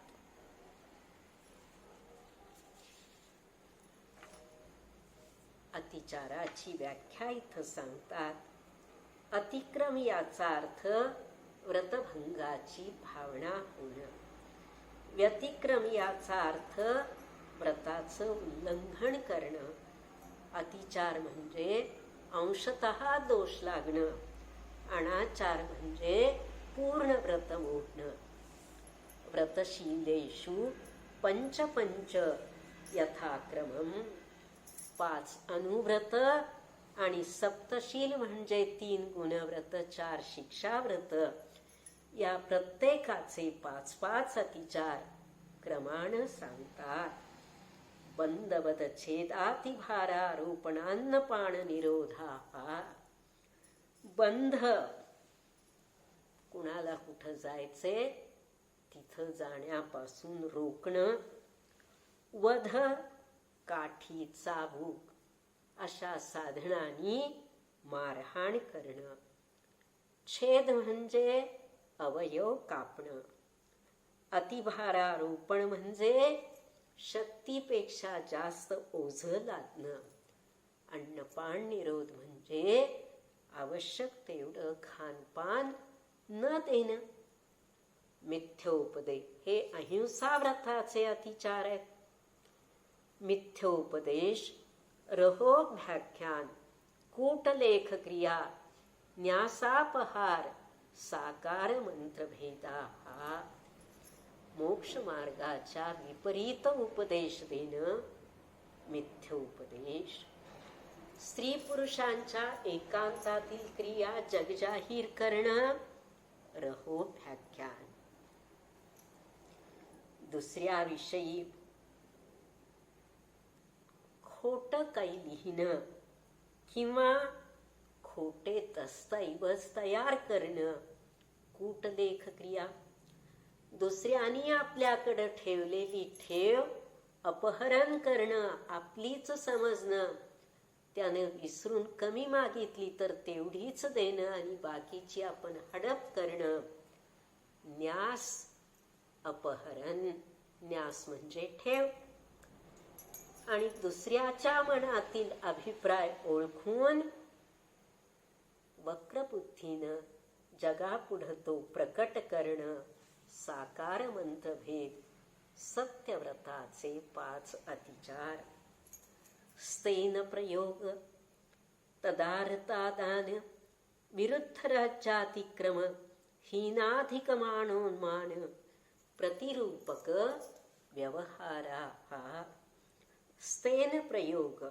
अतिचाराची व्याख्या इथं सांगतात. अतिक्रम याचा अर्थ व्रतभंगाची भावना होणं. व्यतिक्रम याचा अर्थ व्रताचं उल्लंघन करणं. अतिचार म्हणजे अंशतः दोष लागणं. अनाचार म्हणजे पूर्ण व्रत मोडणं. व्रतशीलेषु पंच यथाक्रमम. 5 अनुव्रत आणि सप्तशील म्हणजे 3 गुणव्रत, 4 शिक्षाव्रत. या प्रत्येकाचे 5 अतिचार क्रमानं सांगतात. बंदवद छेदातिभारारोपणान्नपान निरोधा. बंध, कुणाला कुठं जायचे तिथं जाण्यापासून रोखणं. वध, काठी, चाबूक अशा साधनांनी मारहाण करणं. छेद म्हणजे अवयव कापणं. अतिभारारोपण म्हणजे शक्तीपेक्षा जास्त ओझं लादणं. अन्नपान निरोध म्हणजे आवश्यक तेवढं खानपान न देणं. मिथ्योपदेश हे अहिंसा व्रताचे अतिचार आहेत. मिथ्योपदेश, रहोव्याख्यान, कूटलेख क्रिया, न्यासापहार, साकार मंत्रभेदा हा मोक्ष मार्गाच्या विपरीत उपदेश देणं मिथ्योपदेश. स्त्री पुरुषांच्या एकांतातील क्रिया जगजाहीर करणं रहोव्याख्यान. दुसऱ्याविषयी खोटं काही लिहिणं किंवा खोटे दस्तऐवज तयार करणं कूटलेख क्रिया. दुसऱ्यानी आपल्याकडे ठेवलेली ठेव अपहरण करणं, आपलीच समजणं, त्याने विसरून कमी मागितली तर तेवढीच देणं आणि बाकीची आपण हडप करणं. न्यास अपहरण, न्यास म्हणजे ठेव. आणि दुसऱ्याच्या मनातील अभिप्राय ओळखून वक्रबुद्धीनं जगापुढं तो प्रकट करणं साकार मंत्रभेद. सत्यव्रताचे 5 अतिचार. स्तेन प्रयोग, तदार्थादान, विरुद्ध राज्यातिक्रम, हीनाधिकमानोन्मान, प्रतिरूपक व्यवहारा हा. स्तेन प्रयोग,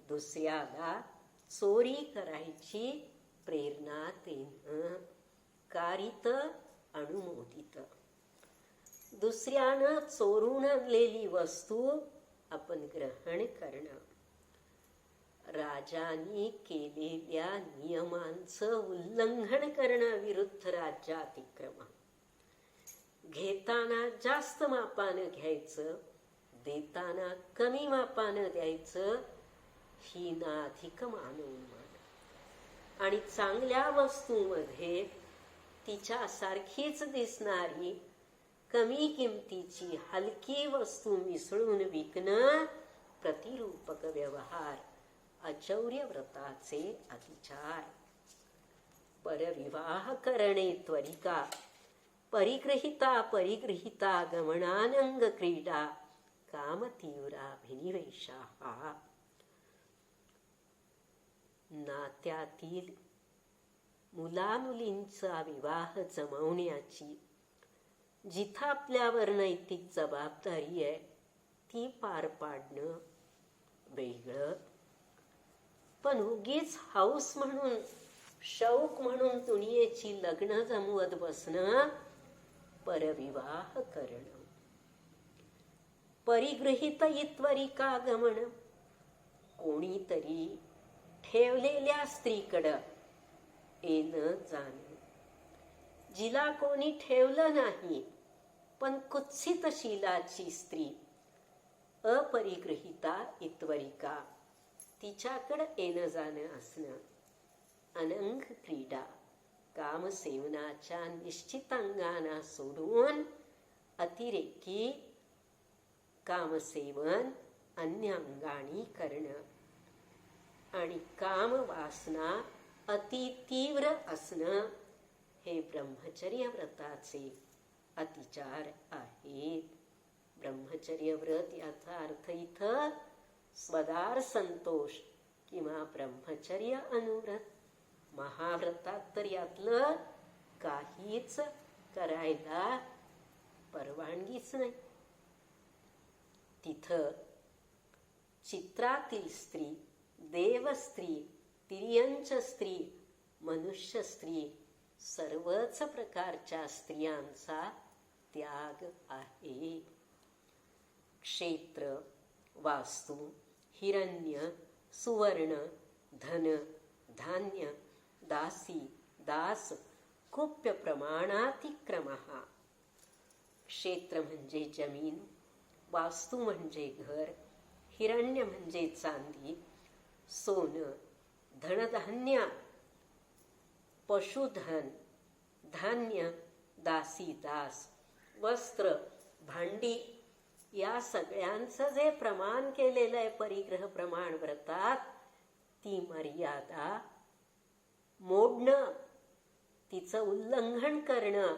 दुसऱ्याला चोरी करायची प्रेरणा देणं, कारित अनुमोदित. दुसऱ्यानं चोरून आणलेली वस्तू आपण ग्रहण करणं. राजांनी केलेल्या नियमांचं उल्लंघन करणं विरुद्ध राज्यातिक्रम. घेताना जास्त मापानं घ्यायचं, देताना कमी मापानं द्यायचं, हीनाधिक मानोन्मान. आणि चांगल्या वस्तूमध्ये तिच्यासारखीच दिसणारी कमी किमतीची हलकी वस्तू मिसळून विकणं प्रतिरूपक व्यवहार. अचौर्य व्रताचे अतिचार. परविवाह करणे त्वरिका, परिगृहिता गमनानंग क्रीडा, कामतीव्राभिनिवेशा हा. नात्यातील मुलामुलींचा विवाह जमवण्याची जिथं आपल्यावर नैतिक जबाबदारी आहे ती पार पाडणं वेगळं. पण उगीच हौस म्हणून, शौक म्हणून दुनियेची लग्न जमवत बसणं परविवाह करणं. परिगृहित इत्वरिका गमन, कोणीतरी ठेवलेल्या स्त्रीकडं येणं जाणं. जिला कोणी ठेवलं नाही पण कुत्सित शीलाची स्त्री, अपरिगृहिता इत्वरिका, तिच्याकडं येणं जाणं असणं. अनंग क्रीडा, कामसेवनाच्या निश्चितांगाना सोडून अतिरेकी कामसेवन अन्य अंगानी करणं. आणि कामवासना अति तीव्र असणं हे ब्रह्मचर्य व्रताचे अतिचार आहेत. ब्रह्मचर्य व्रत याचा अर्थ इथं स्वदार संतोष किंवा ब्रह्मचर्य अनुव्रत. महाव्रतात तर यातलं काहीच करायला परवानगीच नाही. तिथं चित्रातील स्त्री, देवस्त्री, तिर्यंच स्त्री, मनुष्य स्त्री, सर्वच प्रकारच्या स्त्रियांचा त्याग आहे. क्षेत्र, वास्तू, हिरण्य, सुवर्ण, धन, धान्य, दासी, दास, कुप्य प्रमाणातिक्रमः. क्षेत्र म्हणजे जमीन, वास्तू म्हणजे घर, हिरण्य म्हणजे चांदी, सोनं, धनधान्य, पशुधन, धान्य, दासी दास, वस्त्र, भांडी या सगळ्यांचं जे प्रमाण केलेलं आहे परिग्रह प्रमाण व्रतात, ती मर्यादा मोडणं, तिचं उल्लंघन करणं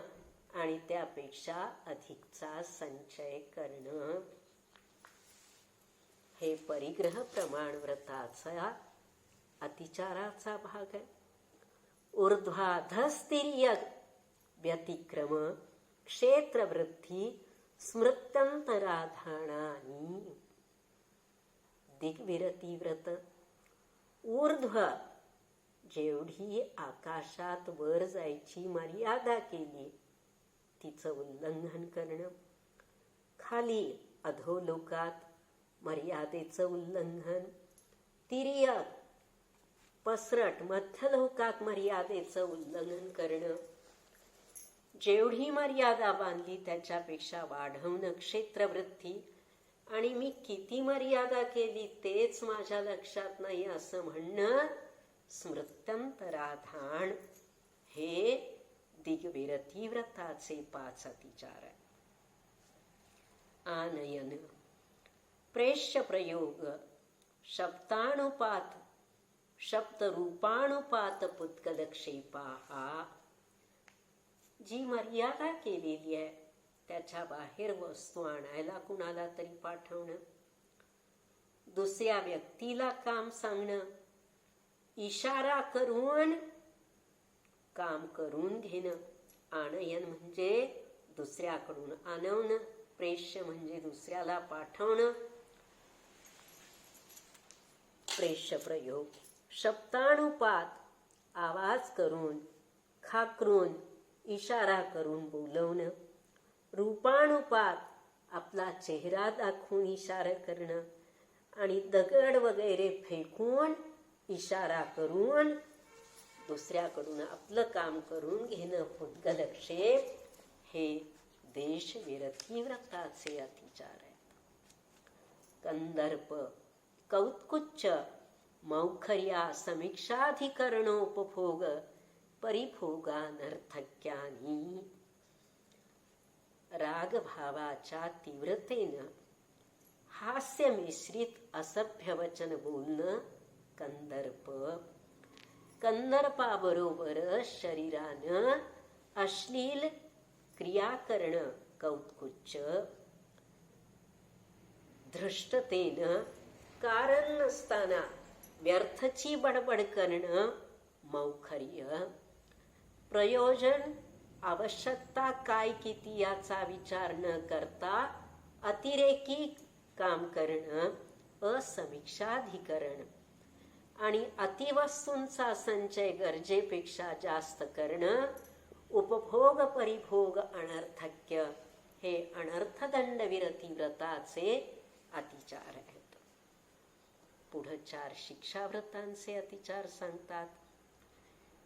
आणि त्यापेक्षा अधिकचा संचय करणं, हे परिग्रह प्रमाण व्रताचा अतिचाराचा भाग आहे. ऊर्ध्वाधस्तिर्य व्यतिक्रम क्षेत्रवृद्धी स्मृत्यंतराधानानी. दिग्विरती व्रत. ऊर्ध्व, जेवढी आकाशात वर जायची मर्यादा केली तिचं उल्लंघन करणं, खाली अधोलोकात मर्यादेचं उल्लंघन, तिर्यक पसरट मध्यलोकात मर्यादेचं उल्लंघन करणं, जेवढी मर्यादा बांधली त्याच्यापेक्षा वाढवणं क्षेत्रवृद्धी, आणि मी किती मर्यादा केली तेच माझ्या लक्षात नाही असं म्हणणं, स्मृत्यंतराधान, हे दिग्विरती व्रताचे 5 अतिचार आहे. आनयन, प्रेष्य प्रयोग, शब्दानुपात, शब्दरूपानुपात पुद्गलक्षेपा. जी मर्यादा केलेली आहे त्याच्या बाहेर वस्तू आणायला कुणाला तरी पाठवणं, दुसऱ्या व्यक्तीला काम सांगणं, इशारा करून काम करून घेणं. आनयन म्हणजे दुसऱ्याकडून आणवणं, प्रेष्य म्हणजे दुसऱ्याला पाठवणं. प्रेष्य प्रयोग, शब्दानुपात, आवाज करून, खाकरून, इशारा करून बोलवणं. रूपानुपात, आपला चेहरा दाखवून इशारा करणं आणि दगड वगैरे फेकून इशारा करून दुसऱ्याकडून आपलं काम करून घेणं. पुद्गलक्षेप हे देशविरती व्रताचे अतिचार आहेत. कंदर्प, कौत्कुच्च, मौखर्या समीक्षाधिकरणोपभोग परिभोगानर्थक्यानी. रागभावाच्या तीव्रतेनं हास्य मिश्रित असभ्य वचन बोलणं कंदर्प. कंदर्पाबरोबर शरीरानं अश्लील क्रिया करणं कौत्कुच्च. धृष्टतेनं कारण नसताना व्यर्थची बडबड करणं मौखर्य. प्रयोजन, आवश्यकता काय किती याचा विचार न करता अतिरेकी काम करणं असमीक्षाधिकरण. आणि अतिवस्तूंचा संचय गरजेपेक्षा जास्त करणं उपभोग परिभोग अनर्थक्य, हे अनर्थदंडविरती व्रताचे अतिचार आहेत. पुढे 4 शिक्षाव्रतांचे अतिचार सांगतात.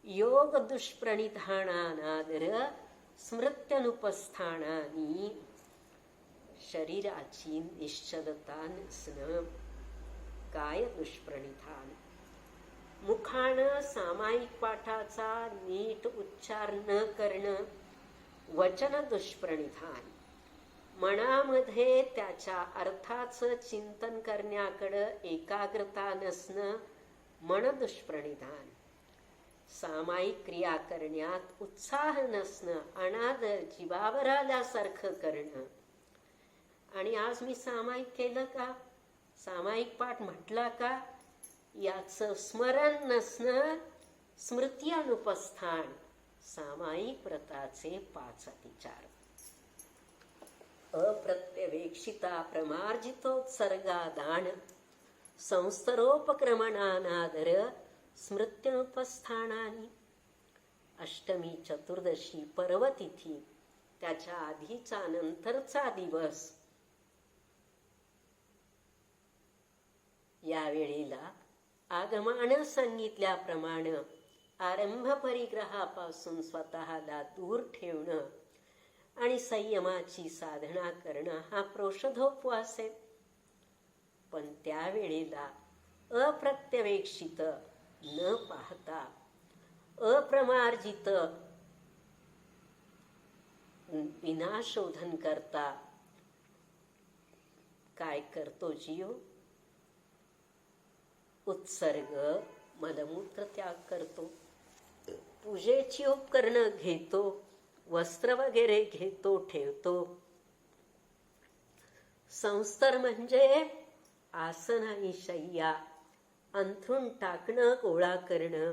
योग दुष्प्रणिधानानादर स्मृत्यनुपस्थानानी. शरीराची निश्चलता नसणं. काय दुष्प्रणिधान, मुखानं सामायिक पाठाचा नीट उच्चार न करणं. वचन दुष्प्रणिधान, मनामध्ये त्याच्या अर्थाचं चिंतन करण्याकडं एकाग्रता नसणं मन दुष्प्रणिधान. सामायिक क्रिया करण्यात उत्साह नसणं, अनादर, जीवावर आल्यासारखं करणं. आणि आज मी सामायिक केलं का, सामायिक पाठ म्हटला का, याचं स्मरण नसणं स्मृती अनुपस्थान. सामायिक व्रताचे 5 अतिचार. अप्रत्यवेक्षिता प्रमार्जितोत्सर्गादान संस्तरोपक्रमणानादर स्मृत्यनुपस्थानानी. अष्टमी, चतुर्दशी, पर्वतिथी, त्याच्या आधीचा नंतरचा दिवस, यावेळेला आगमानं सांगितल्याप्रमाणे आरंभ परिग्रहापासून स्वतःला दूर ठेवणं आणि संयमाची साधना करणं हा प्रोषधोपवास आहे. पण त्यावेळेला अप्रत्यवेक्षित न पाहता, अप्रमार्जित विनाशोधन करता काय करतो जीव? उत्सर्ग, मलमूत्र त्याग करतो, पूजेची उपकरणं घेतो, वस्त्र वगैरे घेतो, ठेवतो. संस्तर म्हणजे आसन आणि शय्या, अंथरूण टाकणं, गोळा करणं.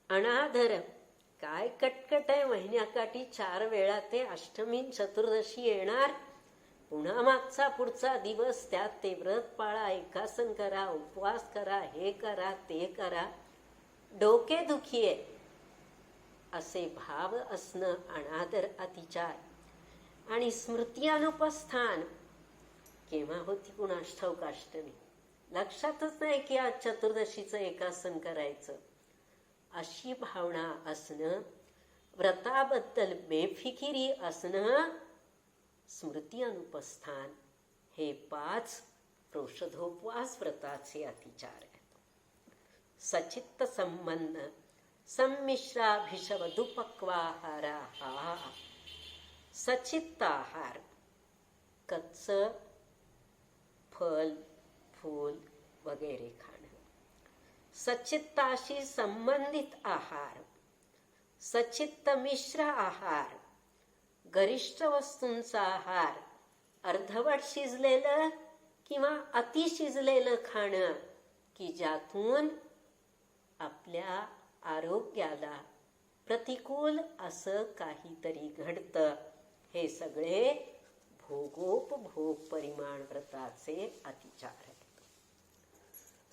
अनादर, काय कटकट आहे, महिन्याकाठी 4 वेळा ते अष्टमी चतुर्दशी येणार, पुन्हा मागचा पुढचा दिवस, त्यात ते व्रत पाळा, एकासन करा, उपवास करा, हे करा, ते करा, डोकेदुखी आहे, असे भाव असणं अनादर, अतिचार. आणि स्मृती अनुपस्थान केव्हा होती कुणास ठाऊक अष्टमी, लक्षातच नाही की आज चतुर्दशीचं एकासन करायचं, अशी भावना असणं, व्रताबद्दल बेफिकिरी असणं, स्मृती अनुपस्थान, हे 5 रोषधोपवास व्रताचे अतिचार आहेत. सचित्त संबंध, संमिश्राभिषवदुपक्वाहारा. सचित्त आहार, कच्च फल फूल वगैरे खाणं. सचित्ताशी संबंधित आहार, सचित्त मिश्र आहार, गरिष्ठ वस्तूंचा आहार, अर्धवट शिजलेलं किंवा अति शिजलेलं खाणं, की ज्यातून आपल्या आरोग्याला प्रतिकूल असं काहीतरी घडतं, हे सगळे भोगोपभोग परिमाण व्रताचे अतिचार आहेत.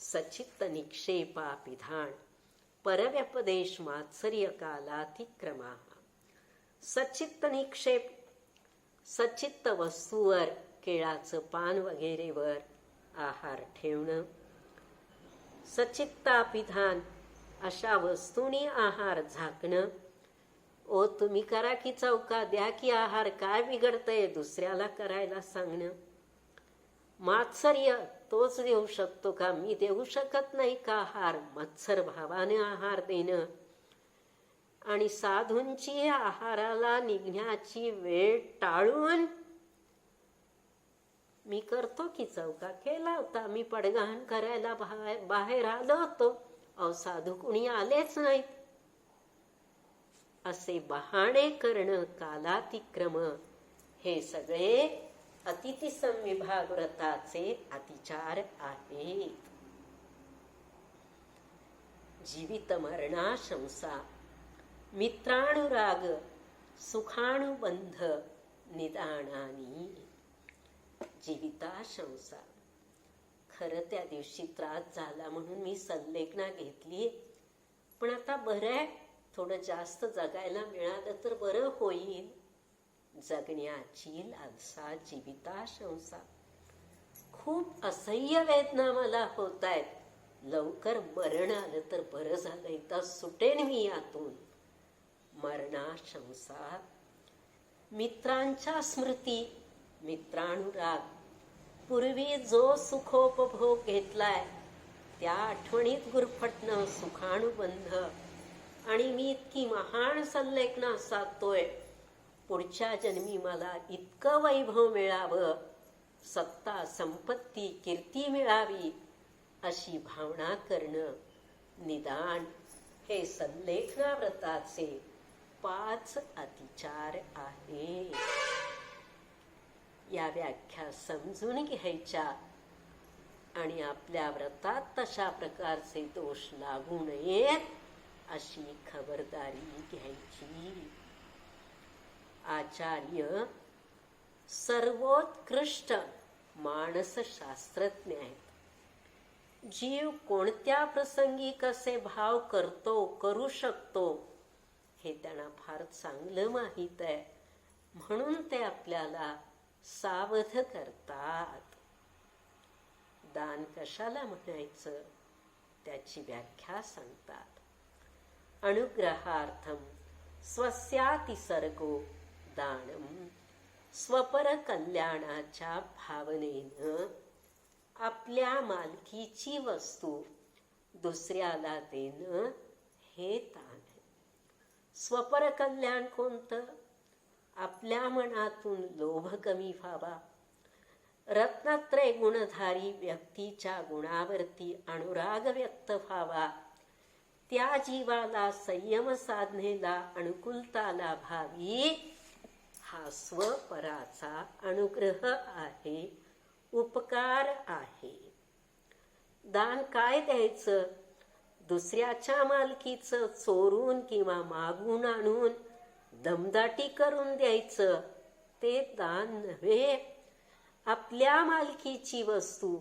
सचित्त निक्षेपापिधान, परव्यपदेश मात्सर्य कालातिक्रमा. सचित्त निक्षेप, सचित्त वस्तूवर, केळाचं पान वगैरेवर आहार ठेवणं. सचित्तापिधान, अशा वस्तूंनी आहार झाकणं. ओ तुम्ही करा की चौका, द्या की आहार, काय बिघडतंय, दुसऱ्याला करायला सांगणं. मात्सर्य, तोच देऊ शकतो का, मी देऊ शकत नाही का आहार, मत्सर भावाने आहार देणं. आणि साधूंची आहाराला निघण्याची वेळ टाळून, मी करतो की चौका, केला होता मी, पडगाण करायला बाहेर आलो होतो, अहो साधू कुणी आलेच नाहीत, असे बहाणे करणं, कालातिक्रम, हे सगळे अतिथी संविभाग व्रताचे अतिचार आहेत. जीवित मरणाशंसा, मित्रानुराग, सुखानुबंध निदानानी. जीविताशंसा, खरं त्या दिवशी त्रास झाला म्हणून मी संलेखना घेतली, पण आता बरं आहे, थोडं जास्त जगायला मिळालं तर बरं होईल. जगण्याची लालसा, जीविताशंसा. खूप असह्य वेदना मला होत आहेत, लवकर मरण आलं तर बरं झालं, एकदा सुटेन मी यातून. मरणाशंसा. मित्रांच्या स्मृती, मित्रानुराग, पूर्वी जो सुखोपभोग घेतलाय त्या आठवणीत गुरफटणं, सुखानुबंध. आणि मी इतकी महान संलेखना साधतोय, पुढच्या जन्मी मला इतकं वैभव मिळावं, सत्ता संपत्ती कीर्ती मिळावी, अशी भावना करणं, निदान, हे संलेखना व्रताचे 5 अतिचार आहे. या व्याख्या समजून घ्यायच्या आणि आपल्या व्रतात तशा प्रकारचे दोष लागू नयेत अशी खबरदारी घ्यायची. आचार्य सर्वोत्कृष्ट मानसशास्त्रज्ञ आहेत. जीव कोणत्या प्रसंगी कसे भाव करतो, करू शकतो, हे त्यांना फार चांगलं माहीत आहे, म्हणून ते आपल्याला सावध करतात. दान कशाला म्हणायचं त्याची व्याख्या सांगतात. अनुग्रहार्थम स्वस्यातिसर्गो दानम. स्वपर कल्याणाच्या भावनेनं आपल्या मालकीची वस्तू दुसऱ्याला देणं हे दान आहे. स्वपर कल्याण कोणतं? आपल्या मनातून लोभ कमी व्हावा. रत्नत्रय गुणधारी व्यक्तीच्या गुणावरती अनुराग व्यक्त व्हावा. त्या जीवाला संयम साधनेला अनुकूलता लाभावी. हा स्वपराचा अनुग्रह आहे, उपकार आहे. दान काय द्यायचं? दुसऱ्याच्या मालकीचं चोरून किंवा मागून आणून दमदाटी करून द्यायचं ते दान नव्हे. आपल्या मालकीची वस्तू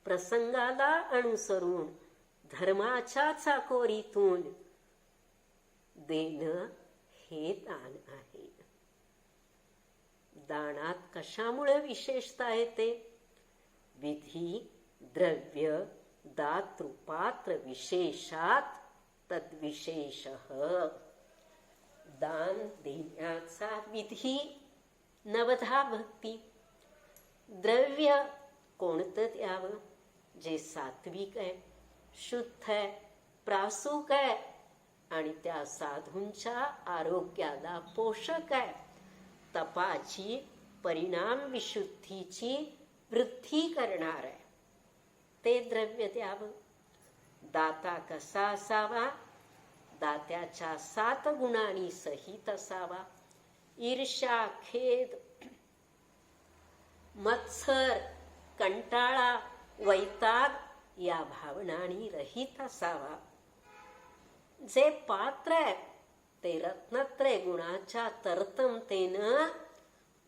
प्रसंगाला अनुसरून धर्माच्या चाकोरीतून देणं हे दान आहे. दानात कशामुळे विशेषता येते? विधी, द्रव्य, दातृ, पात्र विशेषात तद्विशेषः. दान देण्याचा विधी नवधा भक्ती. द्रव्य कोणतं द्यावं? जे सात्विक आहे, शुद्ध आहे, प्रासूक आहे आणि त्या साधूंच्या आरोग्याला पोषक आहे, तपाची, परिणाम विशुद्धीची वृद्धी करणार आहे, ते द्रव्य द्यावं. दाता कसा असावा? दात्याच्या 7 गुणांनी सहित असावा. ईर्ष्या, खेद, मत्सर, कंटाळा, वैताग या भावनांनी रहित असावा. जे पात्र आहे ते रत्नत्रय गुणाच्या तरतमतेनं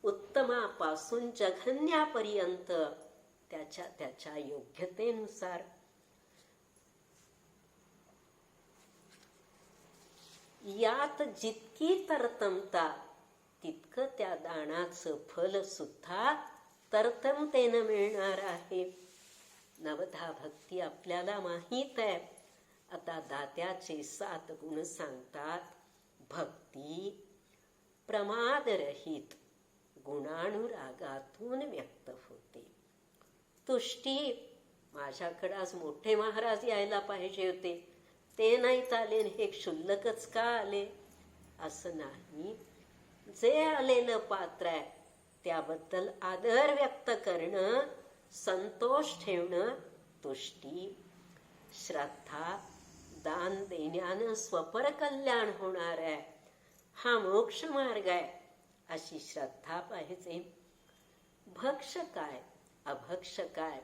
उत्तमापासून जघन्यापर्यंत त्याच्या योग्यतेनुसार. यात जितकी तरतमता तितकं त्या दानाचं फल सुद्धा तरतमतेनं मिळणार आहे. नवधा भक्ती आपल्याला माहीत आहे. आता दात्याचे 7 गुण सांगतात. भक्ती प्रमादरहित गुणानुरागातून व्यक्त होते. तुष्टी, माझ्याकडे आज मोठे महाराज यायला पाहिजे होते, ते नाहीत आले, हे क्षुल्लकच का आले? असं नाही. जे आलेलं पात्र आहे त्याबद्दल आदर व्यक्त करणं, संतोष ठेवणं तुष्टी. श्रद्धा, दान देण्यानं स्वपर कल्याण होणार आहे, हा मोक्ष मार्ग आहे, अशी श्रद्धा पाहिजे. भक्ष काय, अभक्ष काय?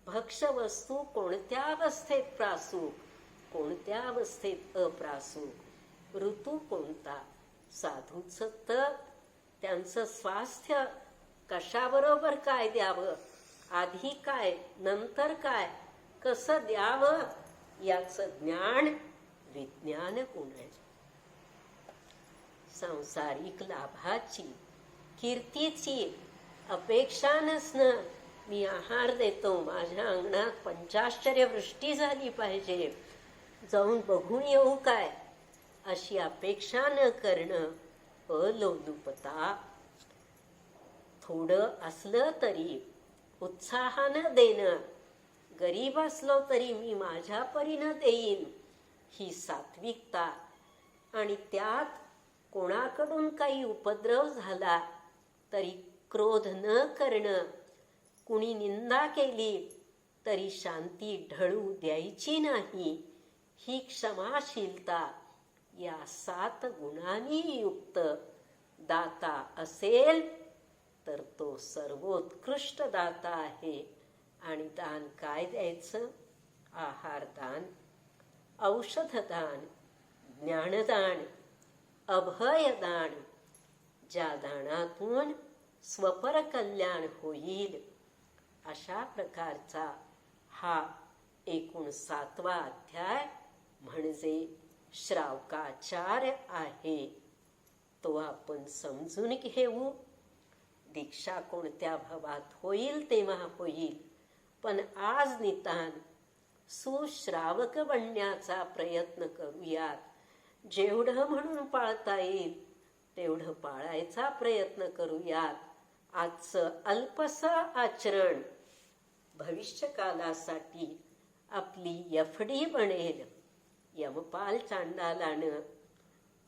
भक्ष वस्तू कोणत्या अवस्थेत प्रासूक, कोणत्या अवस्थेत अप्रासूक, ऋतू कोणता, साधूचं तप, त्यांचं स्वास्थ्य, कशाबरोबर काय द्यावं, आधी काय नंतर काय, कसं द्यावं, याचं ज्ञान विज्ञान कोण आहे? सांसारिक लाभाची, कीर्तीची अपेक्षा नसणं. मी आहार देतो, माझ्या अंगणात पंचाश्चर्य वृष्टी झाली पाहिजे, जाऊन बघून येऊ काय, अशी अपेक्षा न करणं अलोलुपता. थोडं असलं तरी उत्साहानं देणं, गरीब असलो तरी मी माझ्या परीनं देईन, ही सात्विकता. आणि त्यात कोणाकडून काही उपद्रव झाला तरी क्रोध न करणं, कुणी निंदा केली तरी शांती ढळू द्यायची नाही, ही क्षमाशीलता. या 7 गुणांनी युक्त दाता असेल तर तो सर्वोत्कृष्ट दाता आहे. आणि दान काय द्यायचं? आहारदान, औषधदान, ज्ञानदान, अभयदान. ज्या दानातून स्वपर कल्याण होईल अशा प्रकारचा हा एकूण 7वा अध्याय म्हणजे श्रावकाचार्य आहे. तो आपण समजून घेऊ. दीक्षा कोणत्या भावात होईल तेव्हा होईल, पण आज नितान सुश्रावक बनण्याचा प्रयत्न करूयात. जेवढं म्हणून पाळता येईल तेवढं पाळायचा प्रयत्न करूयात. आजचं अल्पसं आचरण भविष्यकालासाठी आपली एफडी बनेल. यमपाल चांडालानं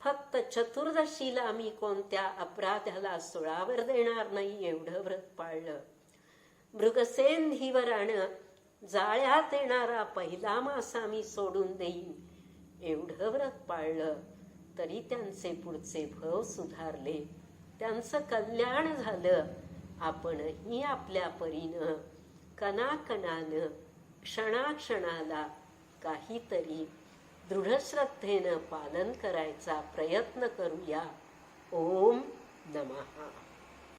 फक्त चतुर्दशीला मी कोणत्या अपराधाला सुळावर देणार नाही एवढं व्रत पाळलं. मृगसेंधीवरानं जाळ्यात येणारा पहिला मासा मी सोडून देईन एवढं व्रत पाळलं तरी त्यांचे पुढचे भव सुधारले, त्यांचं कल्याण झालं. आपणही आपल्या परीनं कणाकणानं क्षणाक्षणाला काहीतरी दृढश्रद्धेनं पालन करायचा प्रयत्न करूया. ओम नमः.